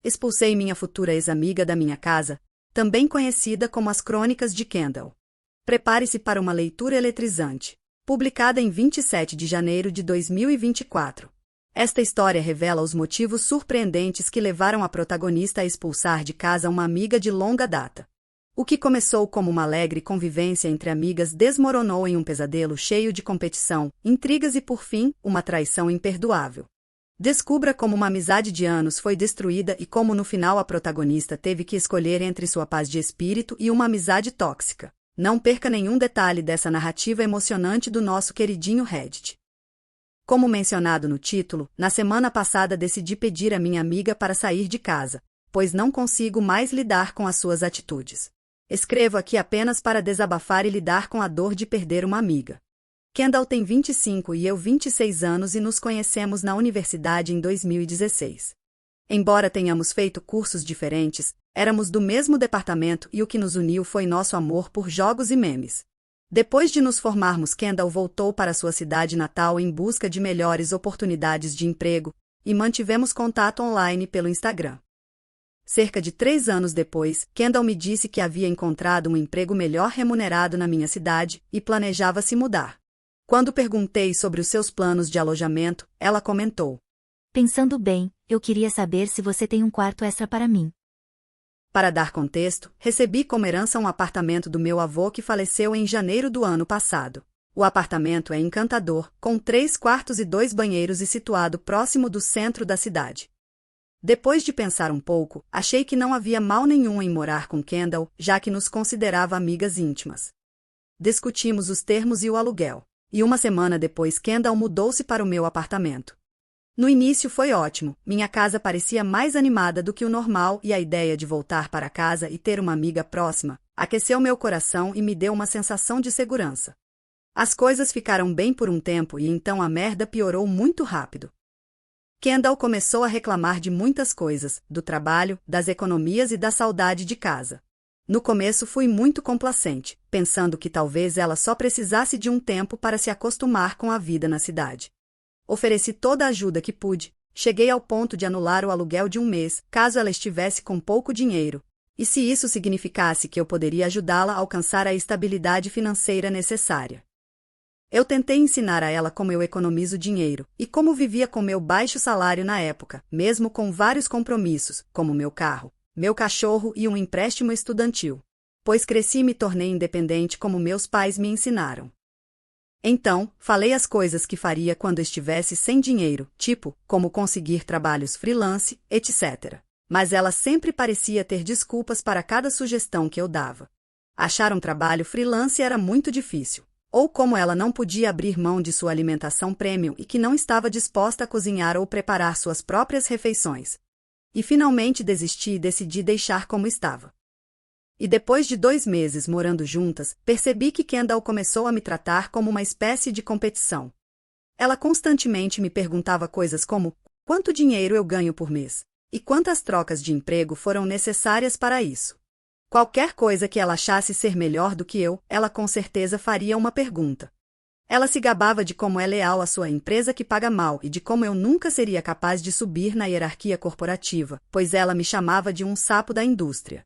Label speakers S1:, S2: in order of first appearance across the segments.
S1: expulsei minha futura ex-amiga da minha casa, também conhecida como As Crônicas de Kendall. Prepare-se para uma leitura eletrizante. Publicada em 27 de janeiro de 2024. Esta história revela os motivos surpreendentes que levaram a protagonista a expulsar de casa uma amiga de longa data. O que começou como uma alegre convivência entre amigas desmoronou em um pesadelo cheio de competição, intrigas e, por fim, uma traição imperdoável. Descubra como uma amizade de anos foi destruída e como no final a protagonista teve que escolher entre sua paz de espírito e uma amizade tóxica. Não perca nenhum detalhe dessa narrativa emocionante do nosso queridinho Reddit. Como mencionado no título, na semana passada decidi pedir a minha amiga para sair de casa, pois não consigo mais lidar com as suas atitudes. Escrevo aqui apenas para desabafar e lidar com a dor de perder uma amiga. Kendall tem 25 e eu 26 anos e nos conhecemos na universidade em 2016. Embora tenhamos feito cursos diferentes, éramos do mesmo departamento e o que nos uniu foi nosso amor por jogos e memes. Depois de nos formarmos, Kendall voltou para sua cidade natal em busca de melhores oportunidades de emprego, e mantivemos contato online pelo Instagram. Cerca de 3 anos depois, Kendall me disse que havia encontrado um emprego melhor remunerado na minha cidade e planejava se mudar. Quando perguntei sobre os seus planos de alojamento, ela comentou:
S2: "Pensando bem, eu queria saber se você tem um quarto extra para mim."
S1: Para dar contexto, recebi como herança um apartamento do meu avô que faleceu em janeiro do ano passado. O apartamento é encantador, com 3 quartos e 2 banheiros e situado próximo do centro da cidade. Depois de pensar um pouco, achei que não havia mal nenhum em morar com Kendall, já que nos considerava amigas íntimas. Discutimos os termos e o aluguel. E uma semana depois Kendall mudou-se para o meu apartamento. No início foi ótimo, minha casa parecia mais animada do que o normal e a ideia de voltar para casa e ter uma amiga próxima aqueceu meu coração e me deu uma sensação de segurança. As coisas ficaram bem por um tempo e então a merda piorou muito rápido. Kendall começou a reclamar de muitas coisas, do trabalho, das economias e da saudade de casa. No começo fui muito complacente, pensando que talvez ela só precisasse de um tempo para se acostumar com a vida na cidade. Ofereci toda a ajuda que pude, cheguei ao ponto de anular o aluguel de um mês, caso ela estivesse com pouco dinheiro, e se isso significasse que eu poderia ajudá-la a alcançar a estabilidade financeira necessária. Eu tentei ensinar a ela como eu economizo dinheiro, e como vivia com meu baixo salário na época, mesmo com vários compromissos, como meu carro, meu cachorro e um empréstimo estudantil. Pois cresci e me tornei independente como meus pais me ensinaram. Então, falei as coisas que faria quando estivesse sem dinheiro, tipo, como conseguir trabalhos freelance, etc. Mas ela sempre parecia ter desculpas para cada sugestão que eu dava. Achar um trabalho freelance era muito difícil. Ou como ela não podia abrir mão de sua alimentação premium e que não estava disposta a cozinhar ou preparar suas próprias refeições. E finalmente desisti e decidi deixar como estava. E depois de 2 meses morando juntas, percebi que Kendall começou a me tratar como uma espécie de competição. Ela constantemente me perguntava coisas como: quanto dinheiro eu ganho por mês? E quantas trocas de emprego foram necessárias para isso? Qualquer coisa que ela achasse ser melhor do que eu, ela com certeza faria uma pergunta. Ela se gabava de como é leal à sua empresa que paga mal e de como eu nunca seria capaz de subir na hierarquia corporativa, pois ela me chamava de um sapo da indústria.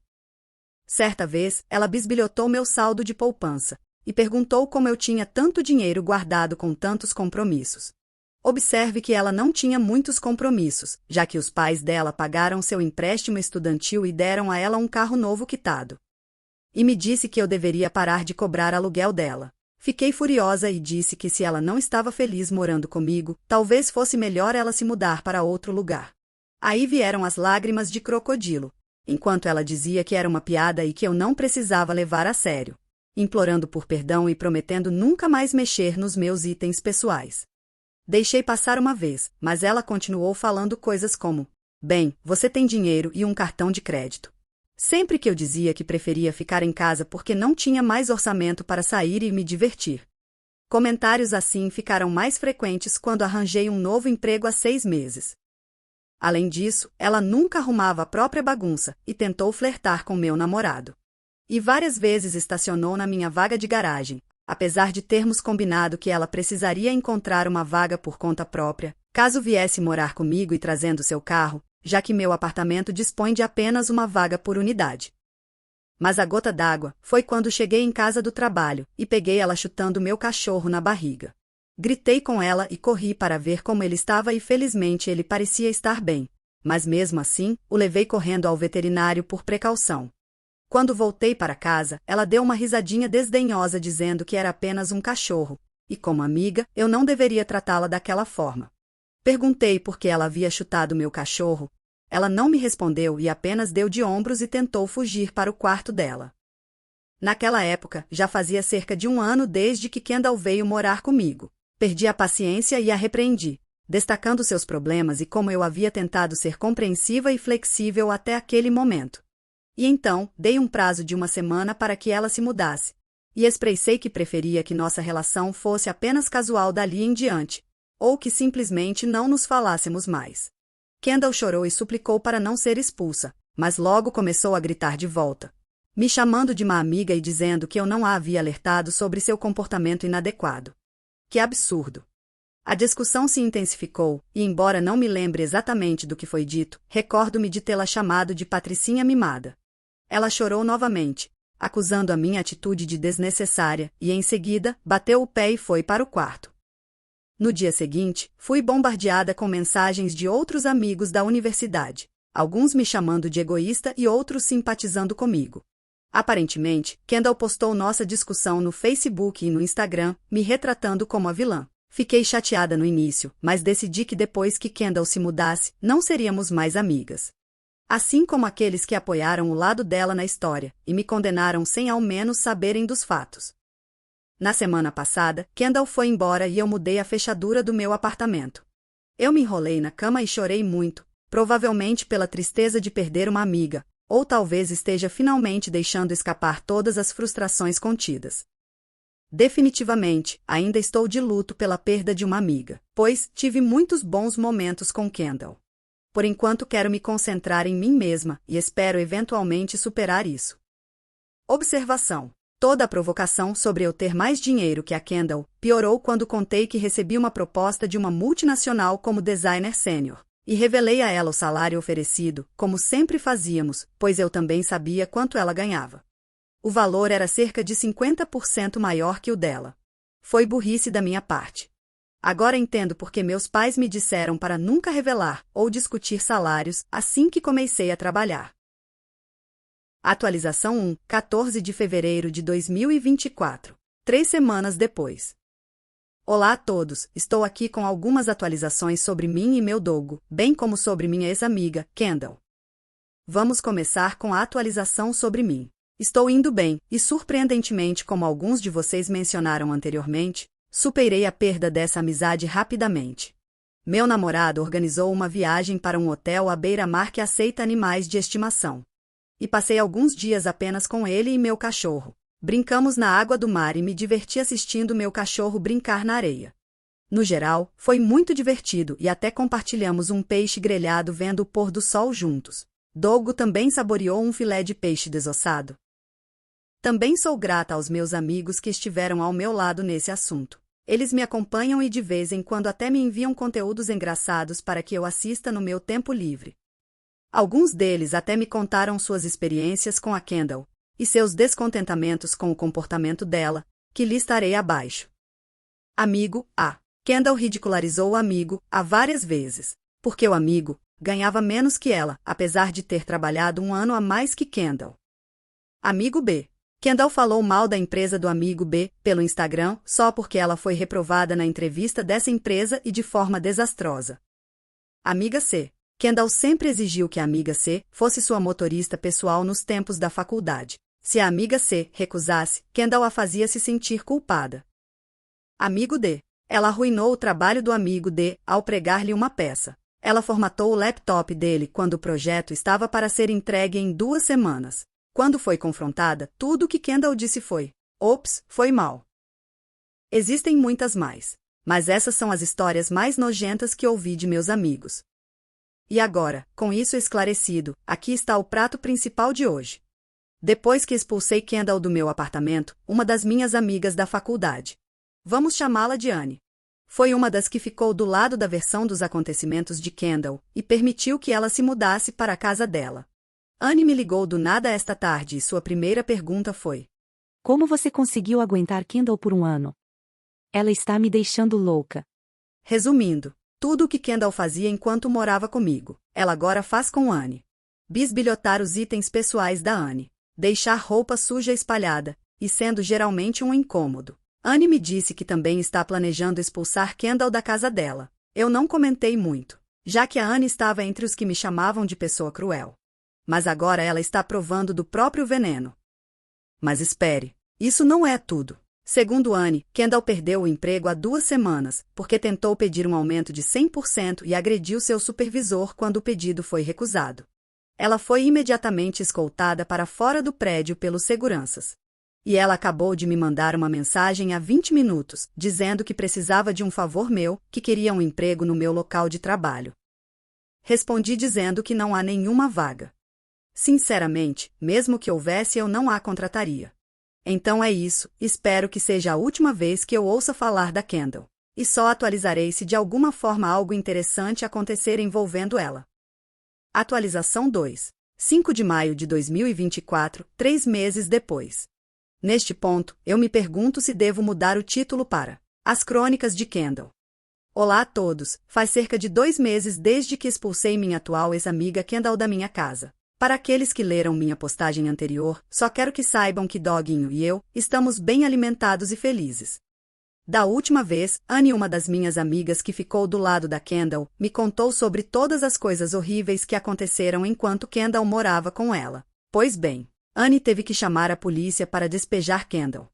S1: Certa vez, ela bisbilhotou meu saldo de poupança e perguntou como eu tinha tanto dinheiro guardado com tantos compromissos. Observe que ela não tinha muitos compromissos, já que os pais dela pagaram seu empréstimo estudantil e deram a ela um carro novo quitado. E me disse que eu deveria parar de cobrar aluguel dela. Fiquei furiosa e disse que se ela não estava feliz morando comigo, talvez fosse melhor ela se mudar para outro lugar. Aí vieram as lágrimas de crocodilo, enquanto ela dizia que era uma piada e que eu não precisava levar a sério, implorando por perdão e prometendo nunca mais mexer nos meus itens pessoais. Deixei passar uma vez, mas ela continuou falando coisas como: bem, você tem dinheiro e um cartão de crédito. Sempre que eu dizia que preferia ficar em casa porque não tinha mais orçamento para sair e me divertir. Comentários assim ficaram mais frequentes quando arranjei um novo emprego há 6 meses. Além disso, ela nunca arrumava a própria bagunça e tentou flertar com meu namorado. E várias vezes estacionou na minha vaga de garagem, apesar de termos combinado que ela precisaria encontrar uma vaga por conta própria, caso viesse morar comigo e trazendo seu carro. já que meu apartamento dispõe de apenas uma vaga por unidade. Mas a gota d'água foi quando cheguei em casa do trabalho e peguei ela chutando meu cachorro na barriga. Gritei com ela e corri para ver como ele estava e felizmente ele parecia estar bem. Mas mesmo assim, o levei correndo ao veterinário por precaução. Quando voltei para casa, ela deu uma risadinha desdenhosa dizendo que era apenas um cachorro, e como amiga, eu não deveria tratá-la daquela forma. Perguntei por que ela havia chutado meu cachorro. Ela não me respondeu e apenas deu de ombros e tentou fugir para o quarto dela. Naquela época, já fazia cerca de 1 ano desde que Kendall veio morar comigo. Perdi a paciência e a repreendi, destacando seus problemas e como eu havia tentado ser compreensiva e flexível até aquele momento. E então, dei um prazo de 1 semana para que ela se mudasse, e expressei que preferia que nossa relação fosse apenas casual dali em diante, ou que simplesmente não nos falássemos mais. Kendall chorou e suplicou para não ser expulsa, mas logo começou a gritar de volta, me chamando de má amiga e dizendo que eu não a havia alertado sobre seu comportamento inadequado. Que absurdo! A discussão se intensificou, e embora não me lembre exatamente do que foi dito, recordo-me de tê-la chamado de patricinha mimada. Ela chorou novamente, acusando a minha atitude de desnecessária, e em seguida, bateu o pé e foi para o quarto. No dia seguinte, fui bombardeada com mensagens de outros amigos da universidade, alguns me chamando de egoísta e outros simpatizando comigo. Aparentemente, Kendall postou nossa discussão no Facebook e no Instagram, me retratando como a vilã. Fiquei chateada no início, mas decidi que depois que Kendall se mudasse, não seríamos mais amigas. Assim como aqueles que apoiaram o lado dela na história, e me condenaram sem ao menos saberem dos fatos. Na semana passada, Kendall foi embora e eu mudei a fechadura do meu apartamento. Eu me enrolei na cama e chorei muito, provavelmente pela tristeza de perder uma amiga, ou talvez esteja finalmente deixando escapar todas as frustrações contidas. Definitivamente, ainda estou de luto pela perda de uma amiga, pois tive muitos bons momentos com Kendall. Por enquanto quero me concentrar em mim mesma e espero eventualmente superar isso. Observação: toda a provocação sobre eu ter mais dinheiro que a Kendall piorou quando contei que recebi uma proposta de uma multinacional como designer sênior, e revelei a ela o salário oferecido, como sempre fazíamos, pois eu também sabia quanto ela ganhava. O valor era cerca de 50% maior que o dela. Foi burrice da minha parte. Agora entendo por que meus pais me disseram para nunca revelar ou discutir salários assim que comecei a trabalhar. Atualização 1, 14 de fevereiro de 2024. 3 semanas depois. Olá a todos, estou aqui com algumas atualizações sobre mim e meu dogo, bem como sobre minha ex-amiga, Kendall. Vamos começar com a atualização sobre mim. Estou indo bem, e surpreendentemente, como alguns de vocês mencionaram anteriormente, superei a perda dessa amizade rapidamente. Meu namorado organizou uma viagem para um hotel à beira-mar que aceita animais de estimação. E passei alguns dias apenas com ele e meu cachorro. Brincamos na água do mar e me diverti assistindo meu cachorro brincar na areia. No geral, foi muito divertido e até compartilhamos um peixe grelhado vendo o pôr do sol juntos. Dogo também saboreou um filé de peixe desossado. Também sou grata aos meus amigos que estiveram ao meu lado nesse assunto. Eles me acompanham e de vez em quando até me enviam conteúdos engraçados para que eu assista no meu tempo livre. Alguns deles até me contaram suas experiências com a Kendall e seus descontentamentos com o comportamento dela, que listarei abaixo. Amigo A. Kendall ridicularizou o amigo A várias vezes, porque o amigo ganhava menos que ela, apesar de ter trabalhado 1 ano a mais que Kendall. Amigo B. Kendall falou mal da empresa do amigo B pelo Instagram só porque ela foi reprovada na entrevista dessa empresa e de forma desastrosa. Amiga C. Kendall sempre exigiu que a amiga C fosse sua motorista pessoal nos tempos da faculdade. Se a amiga C recusasse, Kendall a fazia se sentir culpada. Amigo D. Ela arruinou o trabalho do amigo D ao pregar-lhe uma peça. Ela formatou o laptop dele quando o projeto estava para ser entregue em 2 semanas. Quando foi confrontada, tudo o que Kendall disse foi: "Ops, foi mal." Existem muitas mais, mas essas são as histórias mais nojentas que ouvi de meus amigos. E agora, com isso esclarecido, aqui está o prato principal de hoje. Depois que expulsei Kendall do meu apartamento, uma das minhas amigas da faculdade, vamos chamá-la de Anne, Foi uma das que ficou do lado da versão dos acontecimentos de Kendall e permitiu que ela se mudasse para a casa dela. Anne me ligou do nada esta tarde e sua primeira pergunta foi:
S2: Como você conseguiu aguentar Kendall por um ano? Ela está me deixando louca.
S1: Resumindo, tudo o que Kendall fazia enquanto morava comigo, ela agora faz com Anne. Bisbilhotar os itens pessoais da Anne, deixar roupa suja espalhada, e sendo geralmente um incômodo. Anne me disse que também está planejando expulsar Kendall da casa dela. Eu não comentei muito, já que a Anne estava entre os que me chamavam de pessoa cruel. Mas agora ela está provando do próprio veneno. Mas espere, isso não é tudo. Segundo Anne, Kendall perdeu o emprego há 2 semanas, porque tentou pedir um aumento de 100% e agrediu seu supervisor quando o pedido foi recusado. Ela foi imediatamente escoltada para fora do prédio pelos seguranças. E ela acabou de me mandar uma mensagem há 20 minutos, dizendo que precisava de um favor meu, que queria um emprego no meu local de trabalho. Respondi dizendo que não há nenhuma vaga. Sinceramente, mesmo que houvesse, eu não a contrataria. Então é isso, espero que seja a última vez que eu ouça falar da Kendall. E só atualizarei se de alguma forma algo interessante acontecer envolvendo ela. Atualização 2. 5 de maio de 2024, 3 meses depois. Neste ponto, eu me pergunto se devo mudar o título para As Crônicas de Kendall. Olá a todos, faz cerca de 2 meses desde que expulsei minha atual ex-amiga Kendall da minha casa. Para aqueles que leram minha postagem anterior, só quero que saibam que Doguinho e eu estamos bem alimentados e felizes. Da última vez, Anne, uma das minhas amigas que ficou do lado da Kendall, me contou sobre todas as coisas horríveis que aconteceram enquanto Kendall morava com ela. Pois bem, Anne teve que chamar a polícia para despejar Kendall.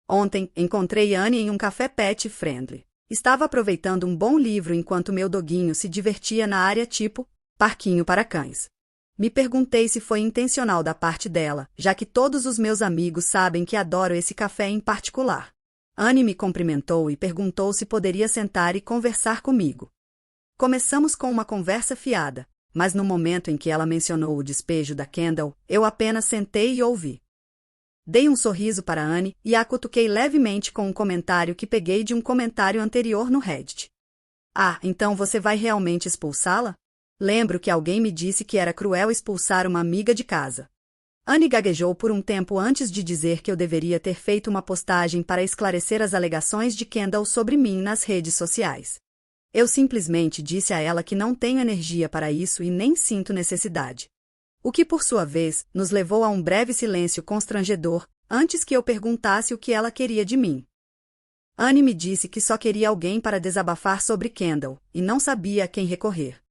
S1: Ontem, encontrei Anne em um café pet friendly. Estava aproveitando um bom livro enquanto meu doguinho se divertia na área tipo parquinho para cães. Me perguntei se foi intencional da parte dela, já que todos os meus amigos sabem que adoro esse café em particular. Anne me cumprimentou e perguntou se poderia sentar e conversar comigo. Começamos com uma conversa fiada, mas no momento em que ela mencionou o despejo da Kendall, eu apenas sentei e ouvi. Dei um sorriso para Anne e a cutuquei levemente com um comentário que peguei de um comentário anterior no Reddit. Ah, então você vai realmente expulsá-la? Lembro que alguém me disse que era cruel expulsar uma amiga de casa. Anne gaguejou por um tempo antes de dizer que eu deveria ter feito uma postagem para esclarecer as alegações de Kendall sobre mim nas redes sociais. Eu simplesmente disse a ela que não tenho energia para isso e nem sinto necessidade. O que, por sua vez, nos levou a um breve silêncio constrangedor, antes que eu perguntasse o que ela queria de mim. Anne me disse que só queria alguém para desabafar sobre Kendall, e não sabia a quem recorrer.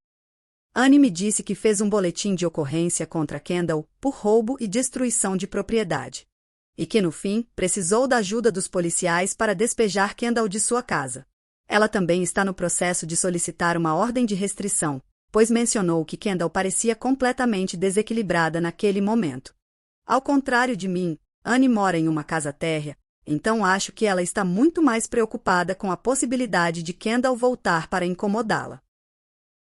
S1: Anne me disse que fez um boletim de ocorrência contra Kendall por roubo e destruição de propriedade. E que, no fim, precisou da ajuda dos policiais para despejar Kendall de sua casa. Ela também está no processo de solicitar uma ordem de restrição, pois mencionou que Kendall parecia completamente desequilibrada naquele momento. Ao contrário de mim, Anne mora em uma casa térrea, então acho que ela está muito mais preocupada com a possibilidade de Kendall voltar para incomodá-la.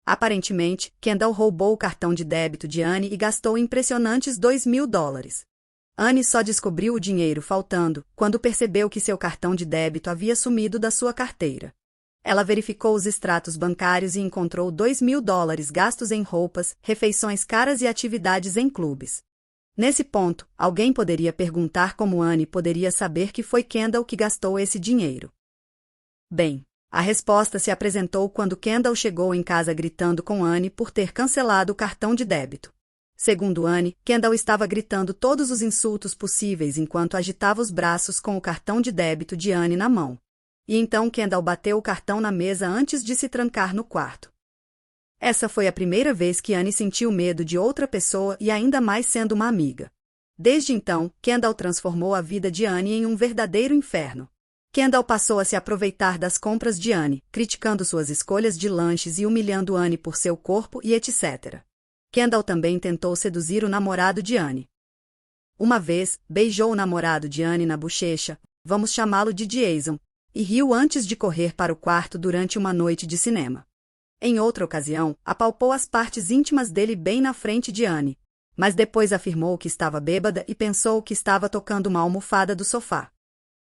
S1: Aparentemente, Kendall roubou o cartão de débito de Anne e gastou impressionantes $2.000. Anne só descobriu o dinheiro faltando quando percebeu que seu cartão de débito havia sumido da sua carteira. Ela verificou os extratos bancários e encontrou $2.000 gastos em roupas, refeições caras e atividades em clubes. Nesse ponto, alguém poderia perguntar como Anne poderia saber que foi Kendall que gastou esse dinheiro. Bem, a resposta se apresentou quando Kendall chegou em casa gritando com Anne por ter cancelado o cartão de débito. Segundo Anne, Kendall estava gritando todos os insultos possíveis enquanto agitava os braços com o cartão de débito de Anne na mão. E então Kendall bateu o cartão na mesa antes de se trancar no quarto. Essa foi a primeira vez que Anne sentiu medo de outra pessoa e ainda mais sendo uma amiga. Desde então, Kendall transformou a vida de Anne em um verdadeiro inferno. Kendall passou a se aproveitar das compras de Anne, criticando suas escolhas de lanches e humilhando Anne por seu corpo e etc. Kendall também tentou seduzir o namorado de Anne. Uma vez, beijou o namorado de Anne na bochecha, vamos chamá-lo de Jason, e riu antes de correr para o quarto durante uma noite de cinema. Em outra ocasião, apalpou as partes íntimas dele bem na frente de Anne, mas depois afirmou que estava bêbada e pensou que estava tocando uma almofada do sofá.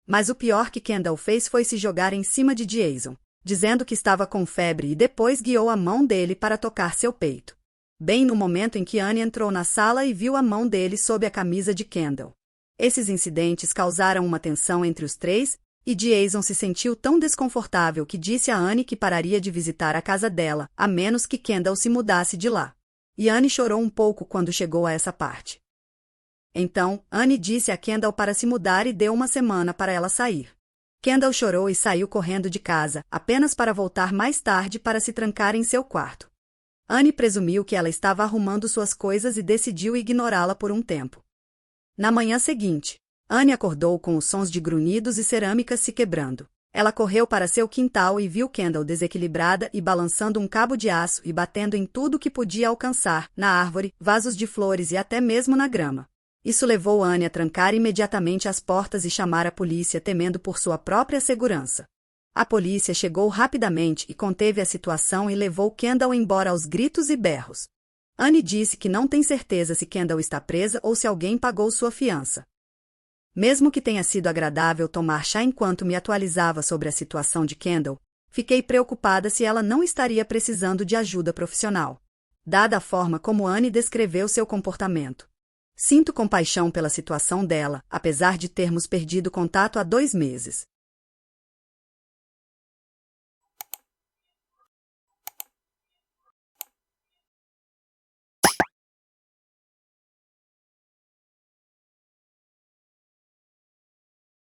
S1: Mas o pior que Kendall fez foi se jogar em cima de Jason. dizendo que estava com febre e depois guiou a mão dele para tocar seu peito. Bem no momento em que Anne entrou na sala e viu a mão dele sob a camisa de Kendall. Esses incidentes causaram uma tensão entre os três, e Jason se sentiu tão desconfortável que disse a Anne que pararia de visitar a casa dela, a menos que Kendall se mudasse de lá. E Anne chorou um pouco quando chegou a essa parte. Então, Anne disse a Kendall para se mudar e deu uma semana para ela sair. Kendall chorou e saiu correndo de casa, apenas para voltar mais tarde para se trancar em seu quarto. Anne presumiu que ela estava arrumando suas coisas e decidiu ignorá-la por um tempo. Na manhã seguinte, Anne acordou com os sons de grunhidos e cerâmicas se quebrando. Ela correu para seu quintal e viu Kendall desequilibrada e balançando um cabo de aço e batendo em tudo que podia alcançar, na árvore, vasos de flores e até mesmo na grama. Isso levou Anne a trancar imediatamente as portas e chamar a polícia, temendo por sua própria segurança. A polícia chegou rapidamente e conteve a situação e levou Kendall embora aos gritos e berros. Anne disse que não tem certeza se Kendall está presa ou se alguém pagou sua fiança. Mesmo que tenha sido agradável tomar chá enquanto me atualizava sobre a situação de Kendall, fiquei preocupada se ela não estaria precisando de ajuda profissional, dada a forma como Anne descreveu seu comportamento. Sinto compaixão pela situação dela, apesar de termos perdido contato há 2 meses.